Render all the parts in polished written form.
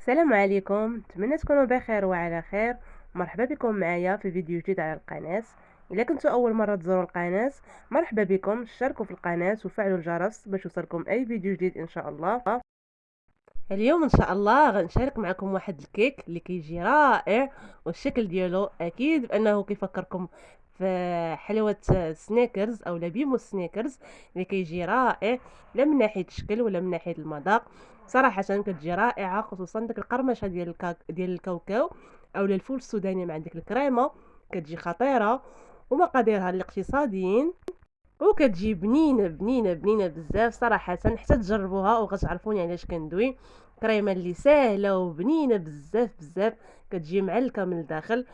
السلام عليكم، نتمنى تكونوا بخير وعلى خير. مرحبا بكم معايا في فيديو جديد على القناة. الا كنتوا اول مره تزوروا القناه، مرحبا بكم. اشتركوا في القناه وفعلوا الجرس باش يوصلكم اي فيديو جديد ان شاء الله. اليوم ان شاء الله غنشارك معكم واحد الكيك اللي كيجي رائع، والشكل ديالو اكيد بانه كيفكركم في حلوه سنيكرز او بيمو سنيكرز اللي كيجي رائع، لا من ناحيه الشكل ولا من ناحيه المذاق. صراحه كتجي رائعه، خصوصا ديك القرمشه ديال الكاوكاو او الفول السوداني مع ديك الكريمه، كتجي خطيره ومقاديرها الاقتصاديين، وكتجي بنينه بنينه بنينه بزاف صراحه. حتى تجربوها وغتعرفوني علاش كندوي. كريمه اللي ساهله وبنينه بزاف بزاف، كتجي معلكه من الداخل.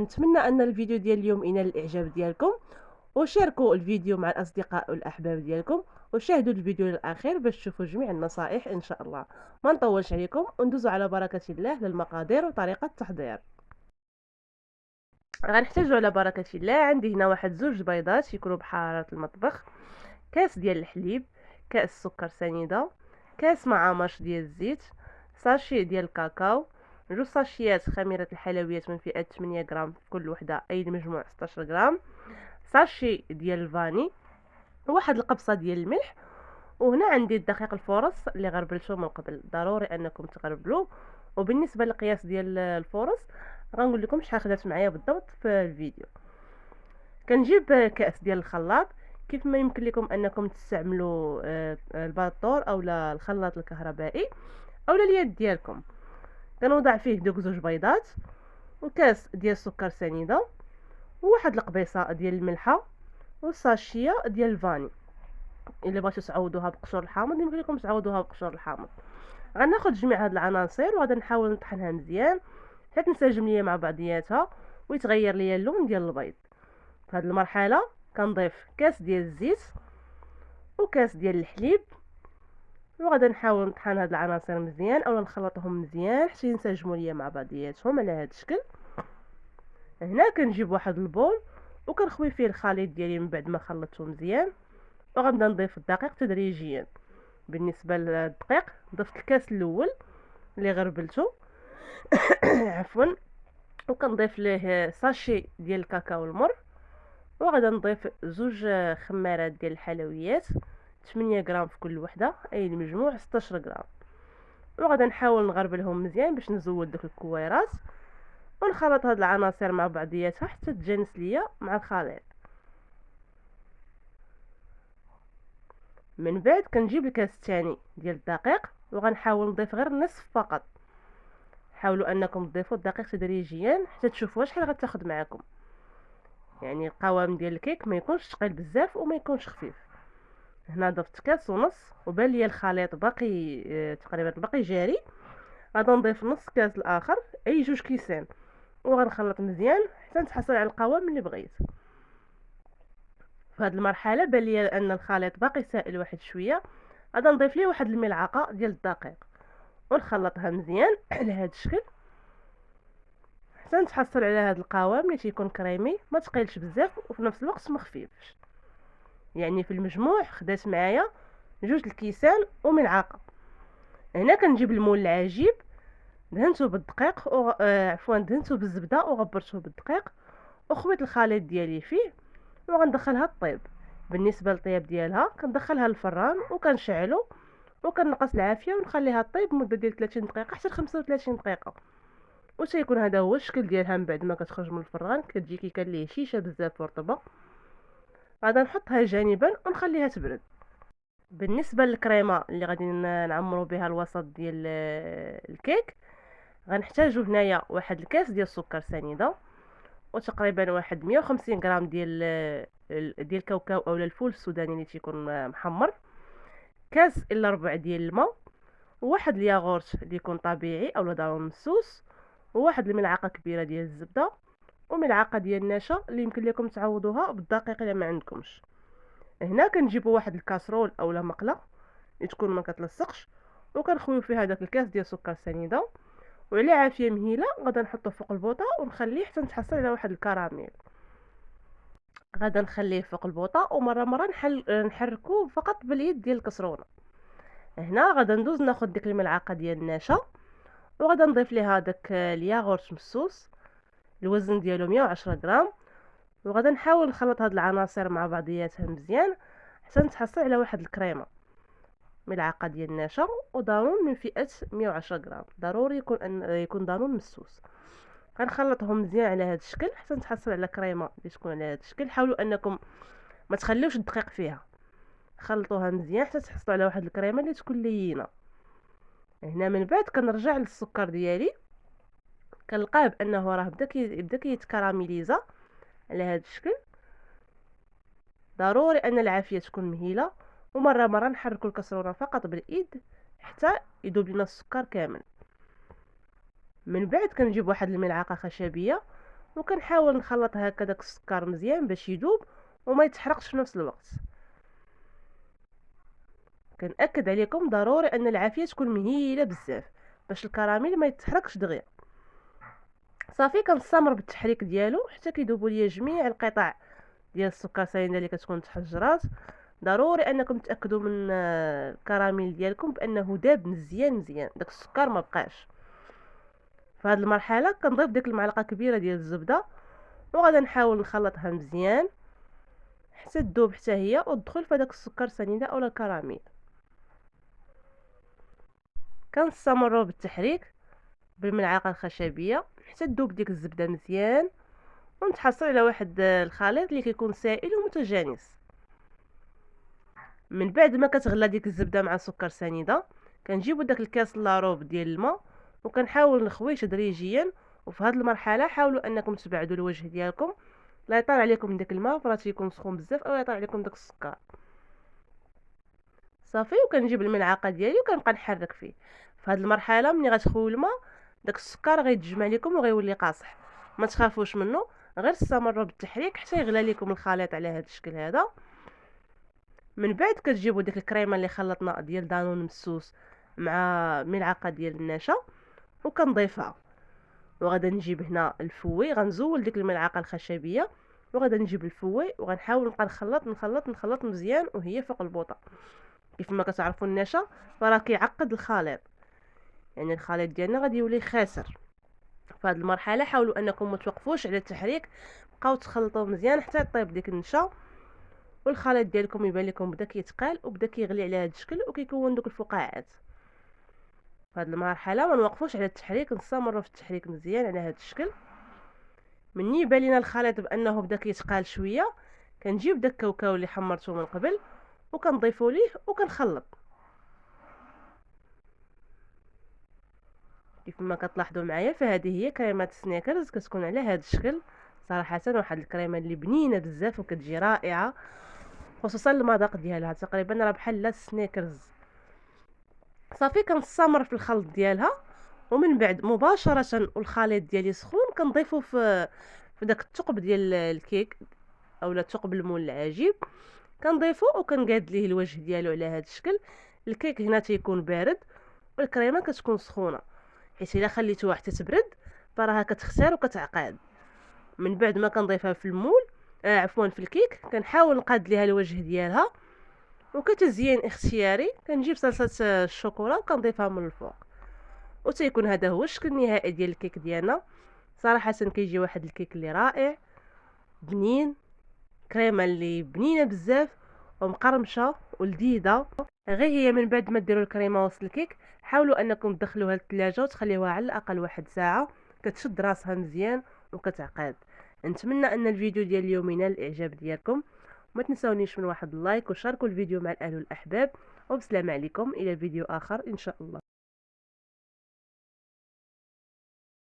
نتمنى ان الفيديو ديال اليوم ينال الاعجاب ديالكم، وشاركوا الفيديو مع الاصدقاء والاحباب ديالكم، وشاهدوا الفيديو للاخير باش تشوفوا جميع النصائح ان شاء الله. ما نطولش عليكم وندوزو على بركه الله للمقادير وطريقه التحضير. غنحتاجو على بركه الله، عندي هنا واحد زوج بيضات يكونوا بحراره المطبخ، كاس ديال الحليب، كاس سكر سنيده، كاس معامش ديال الزيت، ساشي ديال الكاكاو، جوج ساشيات خميره الحلويات من فئه 8 غرام كل وحده، اي المجموع 16 غرام، ساشي ديال الفاني، وواحد القبصه ديال الملح. وهنا عندي الدقيق الفورص اللي غربلته من قبل، ضروري انكم تغربلوه. وبالنسبه للقياس ديال الفورص غنقول لكم شحال خدات معايا بالضبط في الفيديو. كنجيب كأس ديال الخلاط، كيف ما يمكن لكم انكم تستعملوا الباطور او الخلاط الكهربائي او اليد ديالكم. كنوضع فيه دوك زوج بيضات، وكاس ديال السكر سنيده، وواحد القبيصه ديال الملحه، والساشيه ديال الفاني. الا بغيتو تعوضوها بقشور الحامض يمكن لكم تعوضوها بقشور الحامض. غناخذ جميع هاد العناصر وغادي نحاول نطحنها مزيان حتى تنسجم ليا مع بعضياتها ويتغير ليا اللون ديال البيض. في هذه المرحله كنضيف كاس ديال الزيت وكاس ديال الحليب، وغادي نحاول نطحن هاد العناصر مزيان او نخلطهم مزيان حتى ينسجموا ليا مع بعضياتهم على هاد الشكل. هنا كنجيب واحد البول وكنخوي فيه الخليط ديالي من بعد ما خلطته مزيان، وغنبدا نضيف الدقيق تدريجيا. بالنسبه للدقيق ضفت الكاس الاول اللي غربلته عفوا، وكنضيف ليه ساشي ديال الكاكاو المر، وغادا نضيف زوج خمارات ديال الحلويات 8 غرام في كل وحده، اي المجموع 16 غرام. وغادا نحاول نغربلهم مزيان باش نزود داك الكويرات، ونخلط هاد العناصر مع بعضياتها حتى تجانس ليا مع الخليط. من بعد كنجيب الكاس الثاني ديال الدقيق وغنحاول نضيف غير النصف فقط. حاولوا انكم تضيفوا الدقيق تدريجيا حتى تشوفوا شحال غتاخد معكم، يعني القوام ديال الكيك ما يكونش ثقيل بزاف وما يكونش خفيف. هنا ضفت كاس ونص وبان لي الخليط باقي تقريبا باقي جاري. غادي نضيف نص كاس الاخر، اي جوج كيسان، وغنخلط مزيان حتى نتحصل على القوام اللي بغيت. في هذه المرحله بان لي ان الخليط باقي سائل واحد شويه، غادي نضيف ليه واحد الملعقه ديال الدقيق ونخلطها مزيان على هذا الشكل حتى نتحصل على هذا القوام اللي تيكون كريمي، ما تقيلش بزاف وفي نفس الوقت ما خفيفش. يعني في المجموع خدات معايا جوج الكيسان وملعقه. هنا كنجيب المول العجيب، دهنته بالدقيق دهنته بالزبده وغبرته بالدقيق، وخويت الخليط ديالي فيه وغندخلها الطيب. بالنسبه للطياب ديالها كندخلها للفران وكنشعلو وكنقص العافيه ونخليها طيب مده ديال 30 دقيقه حتى 35 دقيقه. وسيكون هذا هو الشكل ديالها من بعد ما كتخرج من الفران. كتجي كيكه اللي هشيشه بزاف ورطبه. غادا نحطها جانبا ونخليها تبرد. بالنسبه للكريمه اللي غادي نعمرو بها الوسط ديال الكيك، غنحتاجو هنايا واحد الكاس ديال السكر سنيده، وتقريبا واحد 150 غرام ديال الكاوكاو او الفول السوداني اللي تيكون محمر، كاس الا ربع ديال الماء، وواحد الياغورت اللي يكون طبيعي او دارون مسوس، وواحد الملعقه كبيره ديال الزبده، وملعقه ديال النشا اللي يمكن لكم تعوضوها بالدقيق الا ما عندكمش. هنا كنجيبوا واحد الكاسرول اولا مقله اللي تكون ما كتلصقش، وكنخويو فيها داك الكاس ديال السكر سنيده، وعلى عافيه مهيله غادا نحطو فوق البوطه ونخليه حتى نتحصل على واحد الكراميل. غادا نخليه فوق البوطه ومره مره نحركو فقط باليد ديال الكسرونه. هنا غادا ندوز ناخذ ديك الملعقه ديال النشا وغادا نضيف ليها داك الياغورت مسوس الوزن ديالو 110 غرام. وغادا نحاول نخلط هاد العناصر مع بعضياتها مزيان حتى نتحصل على واحد الكريمه. ملعقه ديال النشا ودانون من فئه 110 غرام، ضروري يكون دانون مسوس. غنخلطهم مزيان على هذا الشكل حتى نتحصل على كريمه اللي تكون على هذا الشكل. حاولوا انكم ما تخليوش الدقيق فيها، خلطوها مزيان حتى تحصلوا على واحد الكريمه اللي تكون لينه. هنا من بعد كنرجع للسكر ديالي، كنلقاه بانه راه بدا كيتكراميليزا على هذا الشكل. ضروري ان العافيه تكون مهيله، ومره نحركوا الكسرونه فقط بالايد حتى يذوب لنا السكر كامل. من بعد كنجيب واحد الملعقه خشبيه وكنحاول نخلط هكا داك السكر مزيان باش يذوب وما يتحرقش في نفس الوقت. كنأكد عليكم ضروري ان العافيه تكون مهيله بزاف باش الكراميل ما يتحرقش دغيا. صافي كنستمر بالتحريك ديالو حتى كيذوبوا ليا جميع القطع ديال السكر ساينه اللي كتكون تحجرات. ضروري انكم تاكدوا من الكراميل ديالكم بانه داب مزيان داك السكر ما بقاش. في هذه المرحله كنضيف ديك المعلقه كبيره ديال الزبده وغادا نحاول نخلطها مزيان حتى تذوب حتى هي وتدخل في داك السكر سنيده اولا الكراميل. كنستمروا بالتحريك بالملعقه الخشبيه حتى تذوب ديك الزبده مزيان ونتحصل على واحد الخليط اللي كيكون سائل ومتجانس. من بعد ما كتغلى ديك الزبده مع السكر سنيده كنجيبوا داك الكاس لاروب ديال الماء وكنحاول نخويه تدريجيا. وفي هذه المرحله حاولوا انكم تبعدوا الوجه ديالكم لا يطال عليكم داك الماء فراه تيكون سخون بزاف او يطال عليكم داك السكر. صافي وكنجيب الملعقه ديالي وكنبقى نحرك فيه. في هذه المرحله ملي غتخويو الماء داك السكر غيتجمع لكم وغيولي قاصح، ما تخافوش منه، غير استمروا بالتحريك حتى يغلى لكم الخليط على هذا الشكل هذا. من بعد كتجيبوا ديك الكريمه اللي خلطنا ديال دانون مسوس مع ملعقه ديال النشا وكنضيفها. وغادا نجيب هنا الفوي، غنزول ديك الملعقه الخشبيه وغادا نجيب الفوي وغنحاول نبقى نخلط مزيان وهي فوق البوطه. كيف ما كتعرفوا النشا فراه كيعقد الخليط، يعني الخليط ديالنا غادي يولي خاسر. في هذه المرحله حاولوا انكم ما توقفوش على التحريك، بقاو تخلطوا مزيان حتى طيب ديك النشا والخليط ديالكم يبان لكم بدا كيتقال وبدا كيغلي على هذا الشكل وكيكون دوك الفقاعات. في هذه المرحله ما نوقفوش على التحريك، نستمروا في التحريك مزيان على هذا الشكل. مني يبان لنا الخليط بانه بدا كيتقال شويه كنجيب داك الكاوكاو اللي حمرته من قبل وكنضيفوا ليه وكنخلط. كيف ما كتلاحظوا معايا فهذه هي كريمه سنيكرز، كتكون على هذا الشكل. صراحه واحد الكريمه اللي بنينه بزاف وكتجي رائعه، خصوصا المذاق ديالها تقريبا راه بحال السنيكرز. صافي كنستمر في الخلط ديالها ومن بعد مباشره والخليط ديالي سخون كنضيفو في داك الثقب ديال الكيك اولا ثقب المول العجيب، كنضيفو وكنقاد ليه الوجه ديالو على هذا الشكل. الكيك هنا تيكون بارد والكريمه كتكون سخونه، حيت الا خليتوها حتى تبرد فراها كتخسر وكتعقاد. من بعد ما كنضيفها في المول عفوا في الكيك كنحاول نقاد ليها الوجه ديالها وكتزيين اختياري. كنجيب صلصه الشوكولا وكنضيفها من الفوق وتيكون هذا هو الشكل النهائي ديال الكيك ديالنا. صراحه كيجي واحد الكيك اللي رائع بنين، كريمه اللي بنينه بزاف ومقرمشه ولذيذه. غير هي من بعد ما ديروا الكريمه وسط الكيك حاولوا انكم تدخلوها للثلاجه وتخليوها على الاقل واحد ساعه كتشد راسها مزيان وكتعقد. نتمنى ان الفيديو ديال اليوم ينال الاعجاب ديالكم، وما تنساونيش من واحد اللايك وشاركوا الفيديو مع الاهل والاحباب، وبسلام عليكم الى فيديو اخر ان شاء الله.